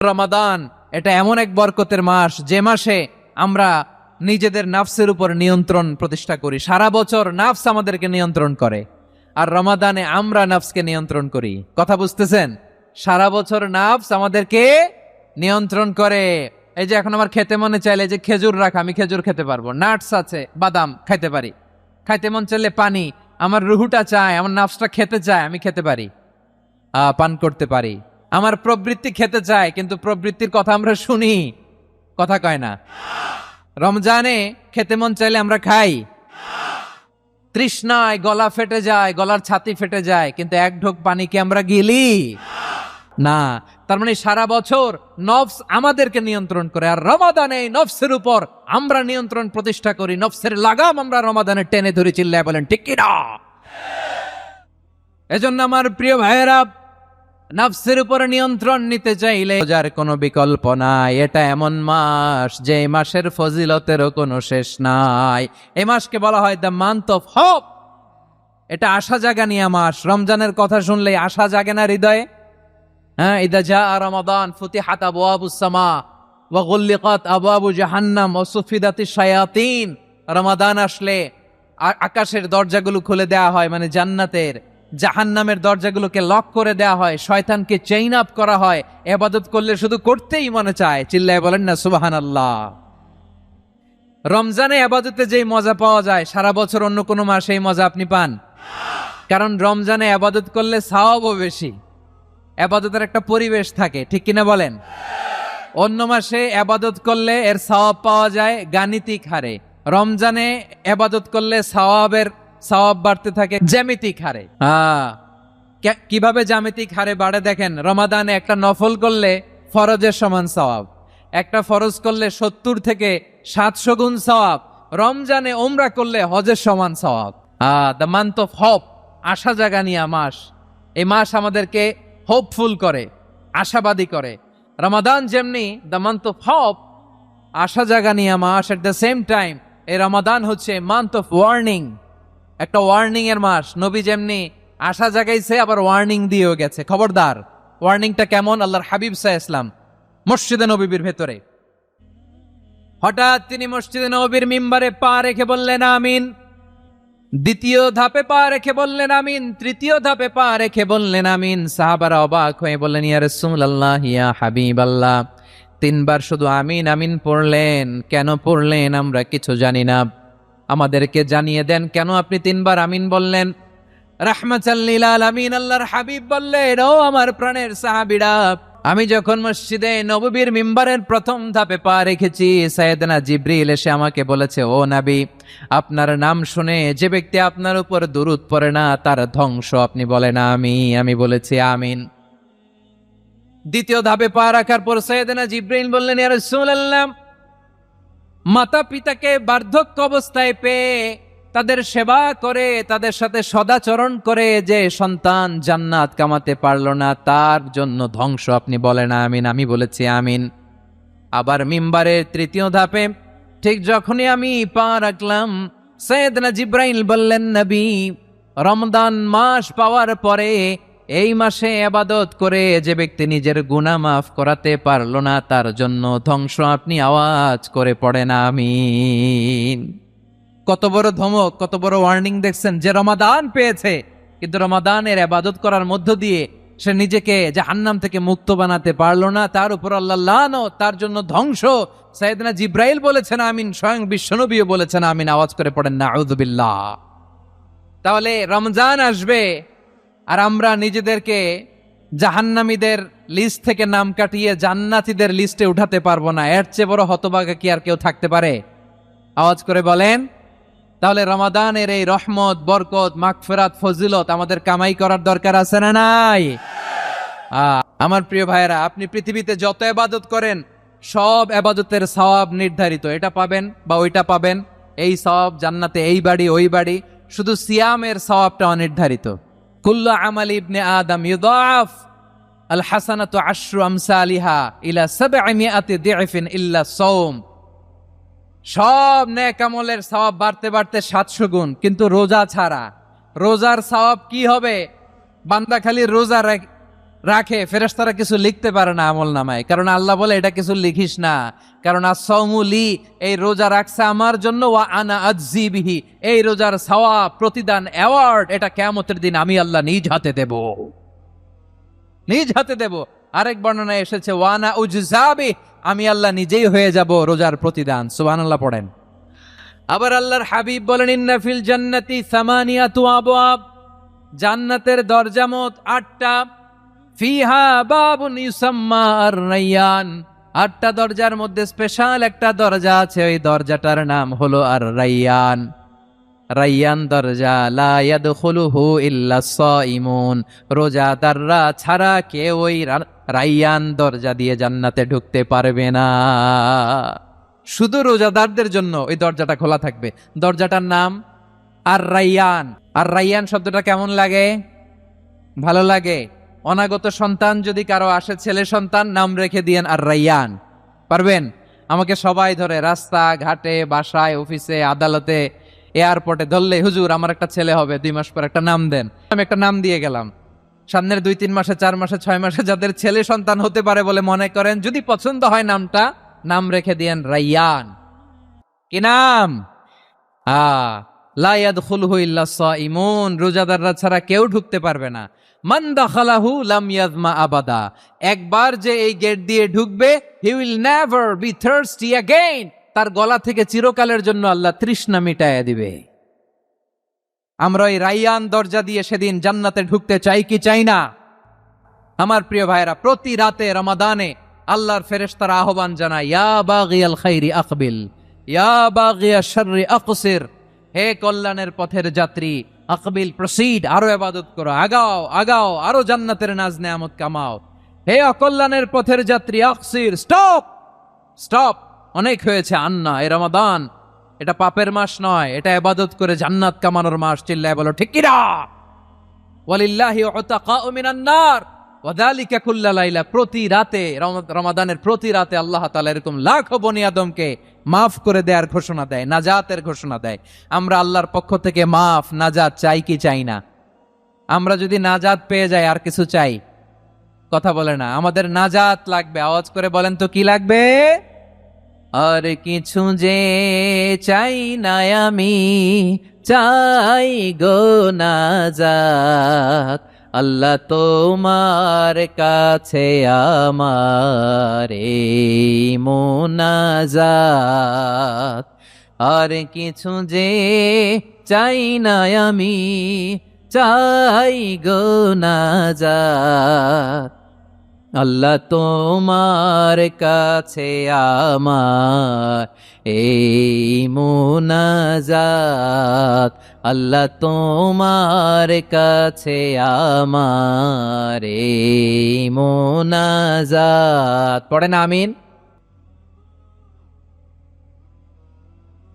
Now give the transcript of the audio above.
রমাদান এটা এমন এক বরকতের মাস যে মাসে আমরা নিজেদের নাফসের উপর নিয়ন্ত্রণ প্রতিষ্ঠা করি। সারা বছর নাফস আমাদেরকে নিয়ন্ত্রণ করে, আর রমাদানে আমরা নাফসকে নিয়ন্ত্রণ করি। কথা বুঝতেছেন? সারা বছর নাফস আমাদেরকে নিয়ন্ত্রণ করে। এই যে এখন আমার খেতে মনে চাইলে যে খেজুর রাখ, আমি খেজুর খেতে পারবো, নাটস আছে, বাদাম খাইতে পারি। খাইতে মন চাইলে পানি, আমার রুহুটা চায়, আমার নাফসটা খেতে চায়, আমি খেতে পারি, পান করতে পারি। আমার প্রবৃত্তি খেতে চায়, কিন্তু প্রবৃত্তির কথা আমরা শুনি, কথা কয় না। রমজানে খেতে মন চাইলে আমরা খাই, তৃষ্ণায় গলা ফেটে যায়, গলার ছাতি ফেটে যায়, কিন্তু এক ঢোক পানি কি আমরা গিলি না। তার মানে সারা বছর নফস আমাদেরকে নিয়ন্ত্রণ করে, আর রমাদানে নফসের উপর আমরা নিয়ন্ত্রণ প্রতিষ্ঠা করি। নফসের লাগাম আমরা রমাদানে টেনে ধরে, চিল্লায় বলেন ঠিক কি না? এজন্য আমার প্রিয় ভাইয়েরা, নফসের উপর নিয়ন্ত্রণ নিতে চাইলে যার কোনো বিকল্প নাই। এটা এমন মাস যে মাসের ফজিলতেরও কোনো শেষ নাই। এই মাসকে বলা হয় দ্য মান্থ অফ হোপ। এটা আশা জাগানিয়া মাস। রমজানের কথা শুনলেই আশা জাগে না হৃদয়ে? হ্যাঁ, ইদা জা রমাদান ফুতিহাত আবওয়াবুস সামা ওয়া গুল্লিকাত আবওয়াবু জাহান্নাম ওয়া সুফিদাতিশ শায়াতিন। রমাদান আসলে আকাশের দরজাগুলো খুলে দেওয়া হয়, মানে জান্নাতের। জাহান্নামের দরজাগুলোকে লক করে দেওয়া হয়, শয়তানকে চেইন আপ করা হয়। ইবাদত করলে শুধু করতেই মনে চায়, চিল্লায় বলেন না সুবহানাল্লাহ। রমজানে ইবাদতে যেই মজা পাওয়া যায়, সারা বছর অন্য কোনো মাসে এই মজা আপনি পান? কারণ রমজানে ইবাদত করলে সওয়াবও বেশি, ইবাদতের একটা পরিবেশ থাকে, ঠিক কিনা বলেন? অন্য মাসে ইবাদত করলে এর সওয়াব পাওয়া যায় গাণিতিক হারে, রমজানে ইবাদত করলে সওয়াব বাড়তে থাকে জ্যামিতিক হারে। কিভাবে জ্যামিতিক হারে বাড়ে দেখেন, রমাদানে একটা নফল করলে ফরজের সমান সওয়াব, একটা ফরজ করলে 70 থেকে 700 গুণ সওয়াব, রমজানে ওমরা করলে হজের সমান সওয়াব। দ্য মান্থ অফ হোপ, আশা জাগানিয়া মাস। এই মাস আমাদেরকে হোপফুল করে, আশাবাদী করে। রমাদান যেমনি দ্য মান্থ অফ হোপ, আশা জাগানিয়া মাস, এট দ্য সেম টাইম এই রমাদান হচ্ছে মান্থ অফ ওয়ার্নিং, একটা ওয়ার্নিং এর মাস। নবী যেমনি আশা জাগাইছে, আবার ওয়ার্নিং দিয়েও গেছে, খবরদার। ওয়ার্নিংটা কেমন? আল্লাহর হাবিব সাল্লাল্লাহু আলাইহি ওয়াসাল্লাম মসজিদে নববীর ভেতরে, হঠাৎ তিনি মসজিদে নববীর মিম্বারে পা রেখে বললেন আমিন। দ্বিতীয় ধাপে পা রেখে বললেন আমিন, তৃতীয় ধাপে পা রেখে বললেন আমিন। সাহাবারা অবাক হয়ে বললেন ইয়া রাসূলুল্লাহ, ইয়া হাবিবাল্লাহ, 3 বার শুধু আমিন আমিন পড়লেন, কেন পড়লেন আমরা কিছু জানি না, আমাদেরকে জানিয়ে দেন কেন আপনি 3 বার আমিন বললেন। রাহমাতাল লিল আলামিন আল্লাহর হাবিব বললেন, ও আমার প্রাণের সাহাবীরা, আমি যখন মসজিদে নববীর মিম্বারের প্রথম ধাপে পা রেখেছি, সাইয়েদনা জিবরিল এসে আমাকে বলেছে, ও নবী, আপনার নাম শুনে যে ব্যক্তি আপনার উপর দুরূদ পড়ে না তার ধ্বংস আপনি বলেন আমি বলেছি আমিন। দ্বিতীয় ধাপে পা রাখার পর সাইয়েদনা জিবরিল বললেন, ইয়া রাসূলুল্লাহ, মাতা পিতাকে বার্ধক্য অবস্থায় পেয়ে তাদের সেবা করে, তাদের সাথে সদাচরণ করে যে সন্তান জান্নাত কামাতে পারলো না, তার জন্য ধ্বংস আপনি বলেন আমিন। আমি বলেছি আমিন। আবার মিম্বারের তৃতীয় ধাপে ঠিক যখনই আমি পা রাখলাম, সাইয়েদনা জিবরাইল বললেন, নবী, রমজান মাস পাওয়ার পরে এই মাসে ইবাদত করে যে ব্যক্তি নিজের গুনাহ মাফ করাতে পারলো না, তার জন্য ধ্বংস আপনি আওয়াজ করে পড়েন আমিন। কত বড় ধমক, কত বড় ওয়ার্নিং দেখছেন! যে রমাদান পেয়েছে, কিন্তু রমাদানের ইবাদত করার মধ্য দিয়ে সে নিজেকে জাহান্নাম থেকে মুক্ত বানাতে পারলো না, তার উপর আল্লাহ লানত, তার জন্য ধ্বংস। সাইয়েদনা জিবরাইল বলেছেন আমিন, স্বয়ং বিশ্বনবীও বলেছেন আমিন। আওয়াজ করে পড়েন নাউযুবিল্লাহ। তাহলে রমজান আসবে আর আমরা নিজেদেরকে জাহান্নামীদের লিস্ট থেকে নাম কাটিয়ে জান্নাতীদের লিস্টে উঠাতে পারবো না। এর চেয়ে বড় হতভাগা কি আর কেউ থাকতে পারে? আওয়াজ করে বলেন। তাহলে রমাদানের এই রহমত, বরকত, মাগফিরাত, ফজিলত আমাদের কামাই করার দরকার আছে না নাই? আমার প্রিয় ভাইয়েরা, আপনি পৃথিবীতে যত ইবাদত করেন সব ইবাদতের সওয়াব নির্ধারিত, এটা পাবেন বা ওইটা পাবেন, এই সওয়াব জান্নাতে এই বাড়ি ওই বাড়ি। শুধু সিয়ামের সওয়াবটা অনির্ধারিত। কুল্লু আমালি ইবনে আদম ইউদাফ আল হাসানাতু আশরু আমসালিহা ইলা 700 দি'ফিন ইল্লা সাওম। সব নেক আমলের সওয়াব বাড়তে বাড়তে 700 গুণ, কিন্তু রোজা ছাড়া। রোজার সওয়াব কি হবে? বান্দা খালি রোজা রাখে, ফেরেশতারা কিছু লিখতে পারে না আমল নামায়, কারণ আল্লাহ বলে এটা কিছু লিখিস না, কারণ আসসাউমুলি, এই রোজা রাখছে আমার জন্য, ওয়া আনা আজজি বিহি, এই রোজার সওয়াব, প্রতিদান, অ্যাওয়ার্ড এটা কিয়ামতের দিন আমি আল্লাহ নিজ হাতে দেব, নিজ হাতে দেব। আরেক বর্ণনায় এসেছে ওয়ানা উজজাবি, আমি আল্লাহ নিজেই হয়ে যাব রোজার প্রতিদান। সুবহানাল্লাহ পড়েন। আবার আল্লাহর হাবিব বলেন ইন্না ফিল জান্নাতি সামানিয়াতু আবওয়াব, জান্নাতের দরজা মোট 8টা, ফিহা বাবুন ইউসাম্মা আর-রায়্যান, 8টা দরজার মধ্যে স্পেশাল একটা দরজা আছে, ওই দরজাটার নাম হলো আর-রায়্যান। রায়্যান দরজা, লা ইয়াদখুলুহু ইল্লা সাইমুন, রোজাদাররা ছাড়া কেউ ওই রায়্যান দরজা দিয়ে জান্নাতে ঢুকতে পারবে না, শুধু রোজাদারদের জন্য ওই দরজাটা খোলা থাকবে। দরজাটার নাম আর-রায়্যান। আর-রায়্যান শব্দটা কেমন লাগে? ভালো লাগে। অনাগত সন্তান যদি কারো আসে, ছেলে সন্তান, নাম রেখে দিয়েন আর-রায়্যান। পারবেন? আমাকে সবাই ধরে রাস্তা ঘাটে, বাসায়, অফিসে, আদালতে, এয়ারপোর্টে ধরলে, হুজুর আমার একটা ছেলে হবে 2 মাস পর, একটা নাম দেন। আমি একটা নাম দিয়ে গেলাম। সামনের 2-3 মাসে, 4 মাসে, 6 মাসে যাদের ছেলে সন্তান হতে পারে বলে মনে করেন, যদি পছন্দ হয় নামটা, নাম রেখে দিয়েন রায়্যান। কি নাম? লা ইয়াদখুলুহু ইল্লা সাইমুন, রোজাদাররা ছাড়া কেউ ঢুকতে পারবে না। মান দাখালাহু লাম ইয়াজমা আবাদা, একবার যে এই গেট দিয়ে ঢুকবে, he will never be thirsty again, তার গলা থেকে চিরকালের জন্য আল্লাহ তৃষ্ণা মিটায়া দিবে। আমরা এই রায়্যান দরজা দিয়ে সেদিন জান্নাতে ঢুকতে চাই কি চাই না? আমার প্রিয় ভাইরা, প্রতি রাতে রমাদানে আল্লাহর ফেরেশতারা আহ্বান জানায়, ইয়া বাগিয়াল খাইরি আকবিল, ইয়া বাগিয়াশ শাররি আকসির, হে কল্যাণের পথের যাত্রী, আকবিল প্রসিড, আরো ইবাদত করো, আগাও আগাও, আরো জান্নাতের নাজ নেয়ামত কামাও। হে অকল্যাণের পথের যাত্রী, আকসির, স্টপ স্টপ, অনেক হয়েছে। আন্না, এ রমাদান এটা পাপের মাস নয়, এটা ইবাদত করে জান্নাত কামানোর মাস। চিল্লায় বলো ঠিক কিনা? ওয়ালিল্লাহি উতাকাউ মিনান নার ওয়া যালিকা কুল্লা লাইলা, প্রতি রাতে, রমাদানের প্রতি রাতে আল্লাহ তাআলা এরকম লাখো বনি আদমকে মাফ করে দেওয়ার ঘোষণা দেয়, নাজাতের ঘোষণা দেয়। আমরা আল্লাহর পক্ষ থেকে মাফ, নাজাত চাই কি চাই না? আমরা যদি নাজাত পেয়ে যাই আর কিছু চাই? কথা বলে না। আমাদের নাজাত লাগবে, আওয়াজ করে বলেন তো কি লাগবে? আর কিছু যে চাই না আমি, চাই গো নাজাত, আল্লাহ তোমার কাছে আমার এই মোনাজাত। আর কিছু যে চাই না আমি, চাই গো নাজাত, আল্লাহ তোমার কাছে আমার এই মোনাজাত, আল্লাহ তোমার কাছে আমার এই মোনাজাত। পড়েন আমিন।